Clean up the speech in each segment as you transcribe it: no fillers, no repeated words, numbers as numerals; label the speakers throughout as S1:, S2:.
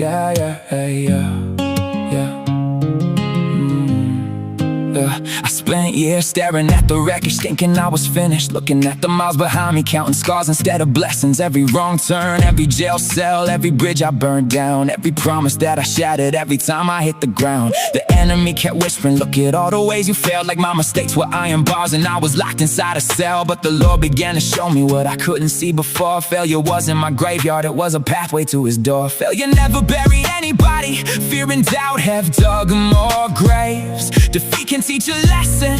S1: Yeah, yeah, yeah, yeah. I spent years staring at the wreckage, thinking I was finished, looking at the miles behind me, counting scars instead of blessings. Every wrong turn, every jail cell, every bridge I burned down, every promise that I shattered every time I hit the ground. The enemy kept whispering, look at all the ways you failed, like my mistakes were iron bars and I was locked inside a cell. But the Lord began to show me what I couldn't see before. Failure wasn't my graveyard, it was a pathway to his door. Failure never buried anybody, fear and doubt have dug more graves. Defeat can teach a lesson,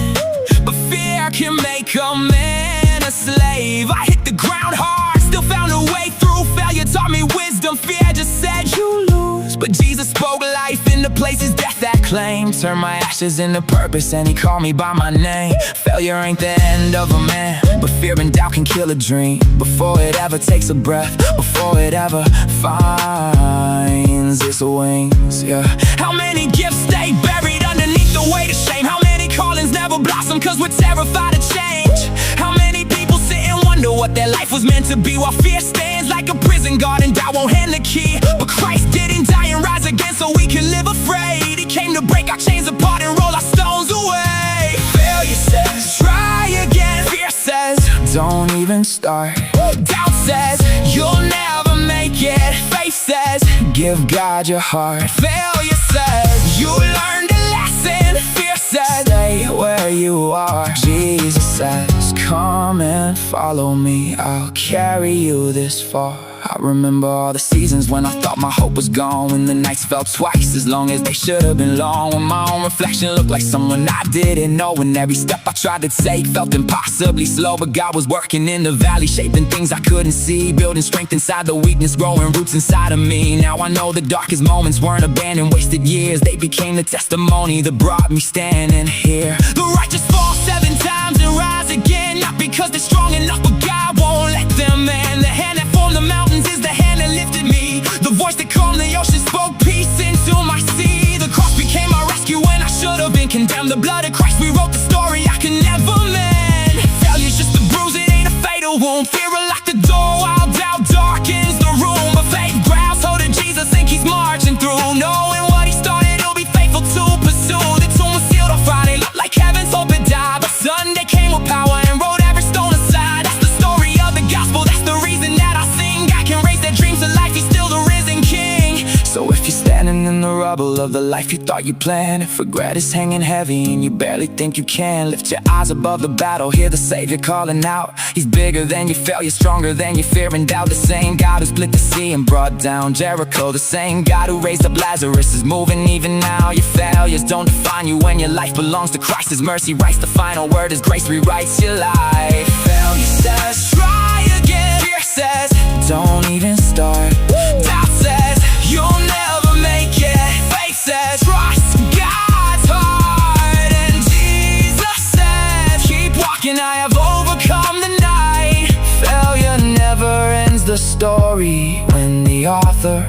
S1: but fear can make a man a slave. I hit the ground hard, still found a way through. Failure taught me wisdom, fear just said you lose. But Jesus spoke life into places death had claimed, turned my ashes into purpose and he called me by my name. Failure ain't the end of a man, but fear and doubt can kill a dream before it ever takes a breath, before it ever finds its wings. Yeah. How many gifts stay buried underneath the weight of shame? How many callings never blossom cause we're terrified of change? How many people sit and wonder what their life was meant to be, while fear stands like a prison guard and doubt won't hand the key? But Christ didn't die and rise again so we can live afraid. He came to break our chains apart and roll our stones away. Failure says, try again. Fear says, don't even start. Doubt says, you'll never make it. Faith says, give God your heart. Failure says, you learned a lesson. Fear says, stay where you are. Jesus says, come and follow me, I'll carry you this far. I remember all the seasons when I thought my hope was gone, when the nights felt twice as long as they should have been long, when my own reflection looked like someone I didn't know, and every step I tried to take felt impossibly slow. But God was working in the valley, shaping things I couldn't see, building strength inside the weakness, growing roots inside of me. Now I know the darkest moments weren't abandoned, wasted years. They became the testimony that brought me standing here. The righteous fall 7 times and rise again, not because they're strong enough, but God won't let them in. The hand that formed the mountains is the hand that lifted me. The voice that calmed the ocean spoke peace into my sea. The cross became my rescue when I should have been condemned. The blood of Christ rewrote the story I could never mend. Failure's just a bruise, it ain't a fatal wound. Fear will lock the door while doubt darkens the room, but faith grabs hold of Jesus and keeps marching through. Knowing what he started, he'll be faithful to pursue. The tomb was sealed on Friday, looked like heaven's hope had died, but Sunday came with power and rolled every stone aside. That's the story of the gospel, that's the reason that I sing. God can raise their dreams to life, he's still the risen king. So if you're standing in the rubble of the life you thought you planned, if regret is hanging heavy and you barely think you can, lift your eyes above the battle, hear the Savior calling out. He's bigger than your failure, stronger than your fear and doubt. The same God who split the sea and brought down Jericho, the same God who raised up Lazarus is moving even now. Your failures don't define you when your life belongs to Christ. His mercy writes the final word, his grace rewrites your life. Failure says, try again. Fear says, don't even start. Doubt says, you'll never make it. Faith says, trust God's heart. And Jesus says, keep walking, I have overcome the night. Failure never ends the story when the author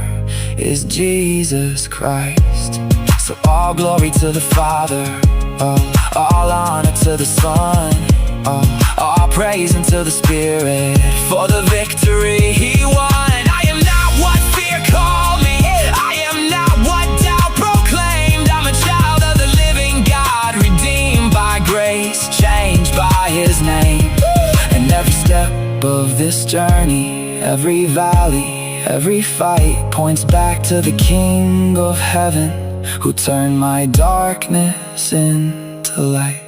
S1: is Jesus Christ. So all glory to the Father, all honor to the Son, all praise unto the Spirit for the victory he won. I am not what fear called me, I am not what doubt proclaimed. I'm a child of the living God, redeemed by grace, changed by his name. And every step of this journey, every valley, every fight points back to the King of Heaven, who turned my darkness into light.